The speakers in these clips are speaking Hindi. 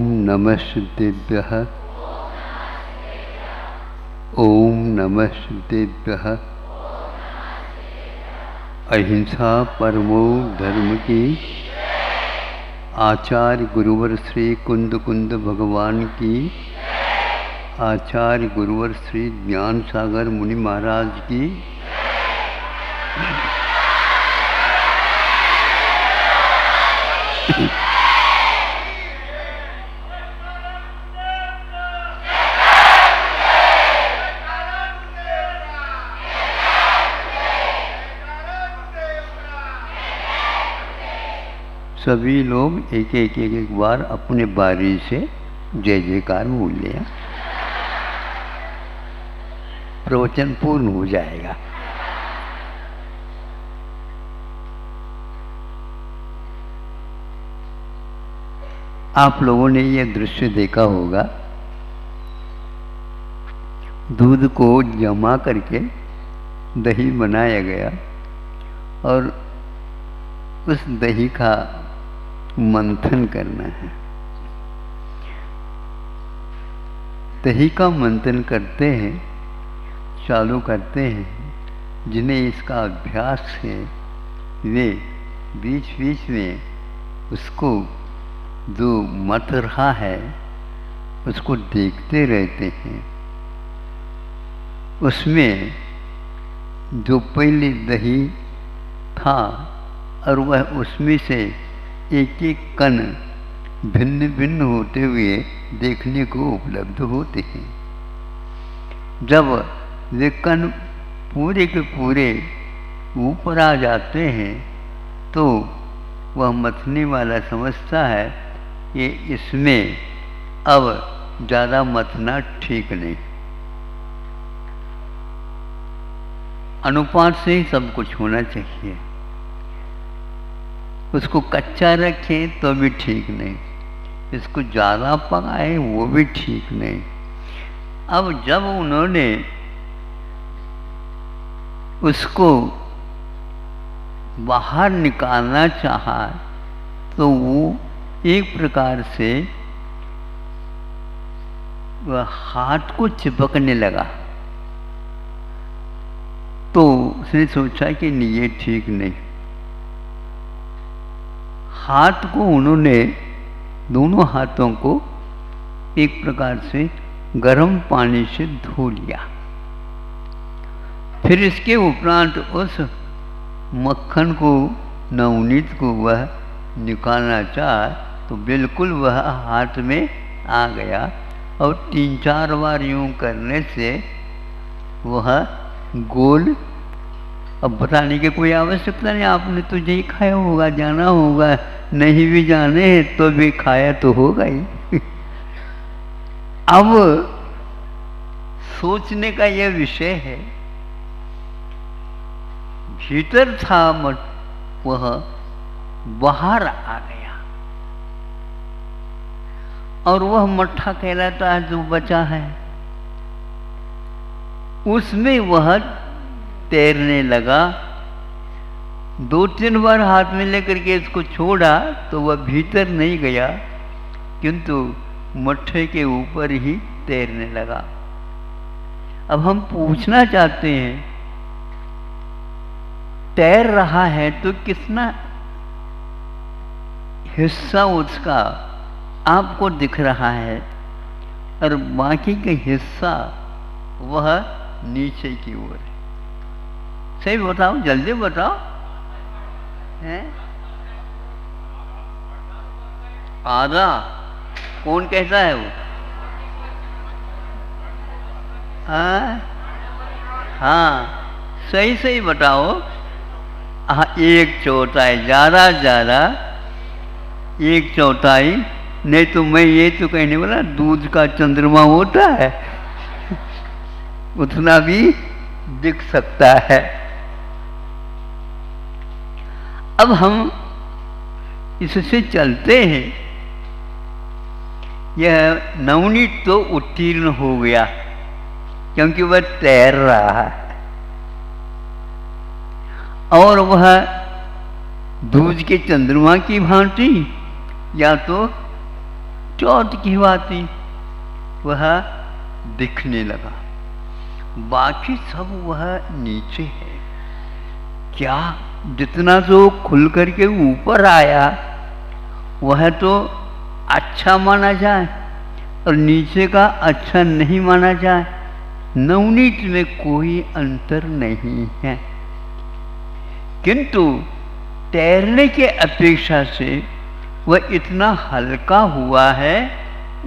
नमस्तेभ्यः। ओम नमस्तेभ्यः। अहिंसा परमो धर्म की। आचार्य गुरुवर श्री कुंद कुंद भगवान की। आचार्य गुरुवर श्री ज्ञान सागर मुनि महाराज की। सभी लोग एक एक बार अपने बारी से जय जयकार बोल लिया, प्रवचन पूर्ण हो जाएगा। आप लोगों ने यह दृश्य देखा होगा, दूध को जमा करके दही बनाया गया और उस दही का मंथन करना है। दही का मंथन करते हैं, चालू करते हैं। जिन्हें इसका अभ्यास है वे बीच बीच में उसको जो मथ रहा है उसको देखते रहते हैं। उसमें जो पहले दही था और वह उसमें से एक एक कण भिन्न भिन्न होते हुए देखने को उपलब्ध होते हैं। जब वे कण पूरे के पूरे ऊपर आ जाते हैं तो वह मथने वाला समझता है कि इसमें अब ज़्यादा मथना ठीक नहीं। अनुपात से ही सब कुछ होना चाहिए। उसको कच्चा रखें तो भी ठीक नहीं, इसको ज़्यादा पकाएं वो भी ठीक नहीं। अब जब उन्होंने उसको बाहर निकालना चाहा तो वो एक प्रकार से वह हाथ को चिपकने लगा। तो उसने सोचा कि नहीं, ये ठीक नहीं। हाथ को उन्होंने दोनों हाथों को एक प्रकार से गर्म पानी से धो लिया। फिर इसके उपरांत उस मक्खन को, नवनीत को वह निकालना चाहा तो बिल्कुल वह हाथ में आ गया और 3-4 बार यूं करने से वह गोल। अब बताने की कोई आवश्यकता नहीं, आपने तो यही खाया होगा, जाना होगा। नहीं भी जाने तो भी खाया तो होगा ही। अब सोचने का यह विषय है, भीतर था वह बाहर आ गया और वह मट्ठा कहलाता है जो बचा है, उसमें वह तैरने लगा। 2-3 बार हाथ में लेकर के इसको छोड़ा तो वह भीतर नहीं गया, किंतु मट्ठे के ऊपर ही तैरने लगा। अब हम पूछना चाहते हैं, तैर रहा है तो कितना हिस्सा उसका आपको दिख रहा है और बाकी का हिस्सा वह नीचे की ओर है। सही बताओ, जल्दी बताओ। हैं? आधा? कौन कहता है वो? हाँ, सही सही बताओ। हाँ, 1/4 ज़्यादा 1/4। नहीं तो मैं ये तो कहने वाला, दूध का चंद्रमा होता है उतना भी दिख सकता है। अब हम इससे चलते हैं। यह नवनीत तो उत्तीर्ण हो गया क्योंकि वह तैर रहा है और वह दूध के चंद्रमा की भांति या तो चौथ की भांति वह दिखने लगा। बाकी सब वह नीचे है। क्या जितना जो खुल करके ऊपर आया वह तो अच्छा माना जाए और नीचे का अच्छा नहीं माना जाए। नवनीत में कोई अंतर नहीं है, किंतु तैरने के अपेक्षा से वह इतना हल्का हुआ है,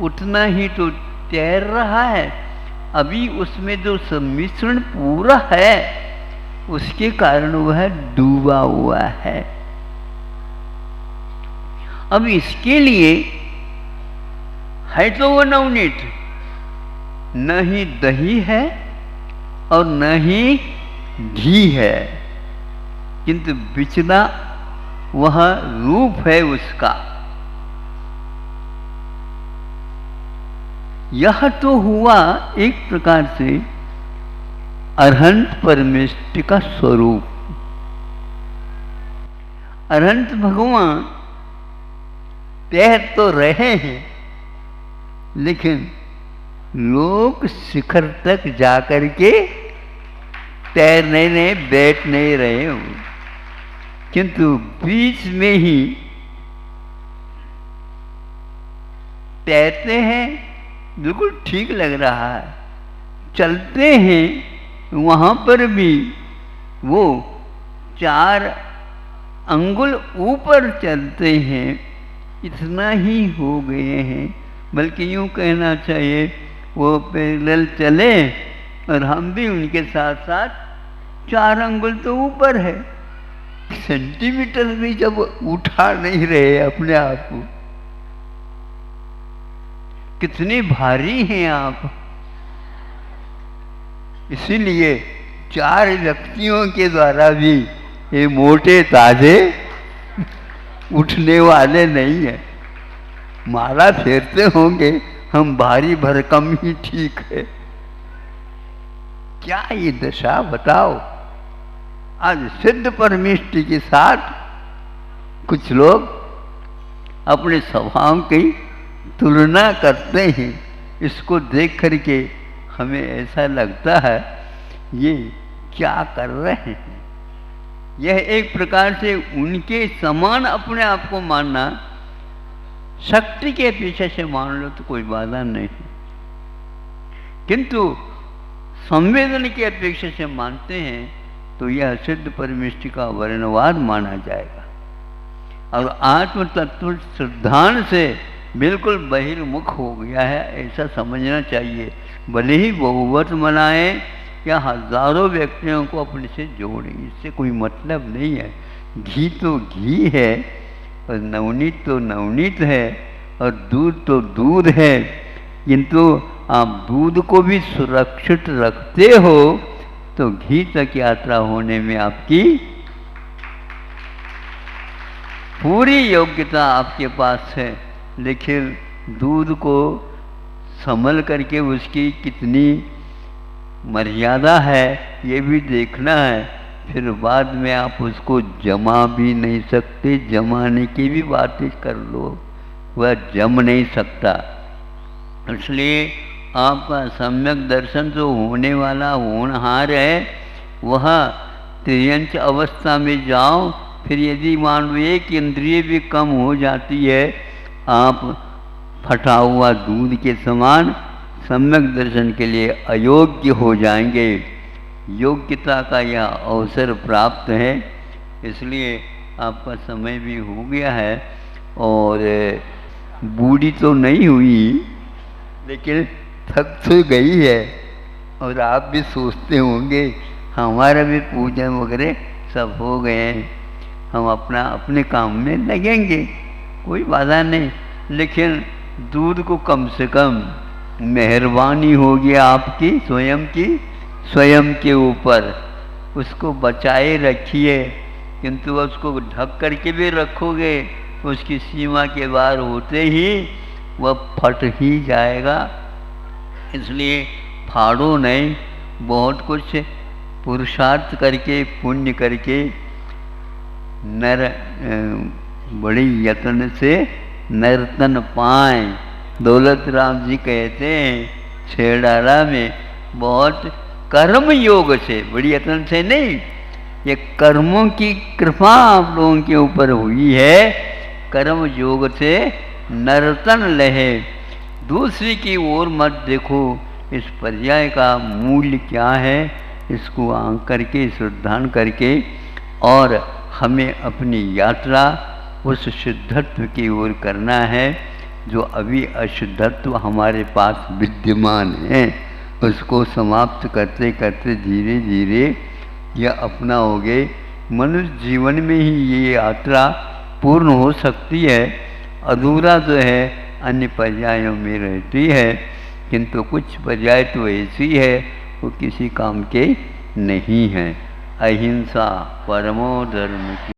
उतना ही तो तैर रहा है। अभी उसमें जो सम्मिश्रण पूरा है उसके कारण वह डूबा हुआ है। अब इसके लिए है तो वो नवनीत, न ही दही है और न ही घी है, किंतु बिचला वह रूप है उसका। यह तो हुआ एक प्रकार से अरहंत परमेष्टि का स्वरूप। अरहंत भगवान तैर तो रहे हैं, लेकिन लोग शिखर तक जाकर के तैर नहीं रहे, बैठ नहीं रहे हो, किंतु बीच में ही तैरते हैं। बिल्कुल ठीक लग रहा है। चलते हैं वहाँ पर भी वो 4 अंगुल ऊपर चलते हैं, इतना ही हो गए हैं। बल्कि यूँ कहना चाहिए वो पैरेलल चले और हम भी उनके साथ साथ 4 अंगुल तो ऊपर है। सेंटीमीटर भी जब उठा नहीं रहे अपने आप को, कितने भारी हैं आप। इसीलिए 4 व्यक्तियों के द्वारा भी ये मोटे ताजे उठने वाले नहीं है। माला फेरते होंगे हम, भारी भरकम ही ठीक है। क्या ये दशा बताओ। आज सिद्ध परमेष्टि के साथ कुछ लोग अपने स्वभाव की तुलना करते हैं। इसको देख करके हमें ऐसा लगता है ये क्या कर रहे हैं। यह एक प्रकार से उनके समान अपने आप को मानना, शक्ति के पीछे से मान लो तो कोई बाधा नहीं, किंतु संवेदन की अपेक्षा से मानते हैं तो यह सिद्ध परमेष्टि का वर्णवाद माना जाएगा। और आत्म तत्व सिद्धांत से बिल्कुल बहिर्मुख हो गया है, ऐसा समझना चाहिए। भले ही बहुवत मनाए या हजारों व्यक्तियों को अपने से जोड़े, इससे कोई मतलब नहीं है। घी तो घी है और नवनीत तो नवनीत है और दूध तो दूध है, किंतु आप दूध को भी सुरक्षित रखते हो तो घी तक यात्रा होने में आपकी पूरी योग्यता आपके पास है। लेकिन दूध को संभल करके उसकी कितनी मर्यादा है ये भी देखना है। फिर बाद में आप उसको जमा भी नहीं सकते, जमाने की भी बातें कर लो, वह जम नहीं सकता। इसलिए आपका सम्यक दर्शन जो होने वाला होनहार है वह त्रियंच अवस्था में जाओ। फिर यदि मान लो एक इंद्रिय भी कम हो जाती है, आप फटा हुआ दूध के समान सम्यक दर्शन के लिए अयोग्य हो जाएंगे। योग्यता का यह अवसर प्राप्त है, इसलिए आपका समय भी हो गया है। और बूढ़ी तो नहीं हुई लेकिन थक तो गई है। और आप भी सोचते होंगे हमारा भी पूजन वगैरह सब हो गए हैं, हम अपना अपने काम में लगेंगे, कोई बाधा नहीं। लेकिन दूध को कम से कम मेहरबानी होगी आपकी स्वयं के ऊपर, उसको बचाए रखिए। किंतु उसको ढक करके भी रखोगे, उसकी सीमा के बाहर होते ही वह फट ही जाएगा। इसलिए फाड़ो नहीं, बहुत कुछ पुरुषार्थ करके पुण्य करके नर बड़ी यत्न से नर्तन पाएं, दौलत राम जी कहते हैं छेड़ारा में बहुत कर्म योग से, बड़ी यत्न से नहीं, ये कर्मों की कृपा आप लोगों के ऊपर हुई है, कर्म योग से नर्तन लहे। दूसरी की ओर मत देखो। इस पर्याय का मूल्य क्या है, इसको आंक करके, श्रद्धान करके, और हमें अपनी यात्रा उस शुद्धत्व की ओर करना है जो अभी अशुद्धत्व हमारे पास विद्यमान है। उसको समाप्त करते करते धीरे धीरे यह अपनाओगे, मनुष्य जीवन में ही ये यात्रा पूर्ण हो सकती है। अधूरा जो है अन्य पर्यायों में रहती है, किंतु कुछ पर्याय तो ऐसी है वो किसी काम के नहीं है। अहिंसा परमो धर्म की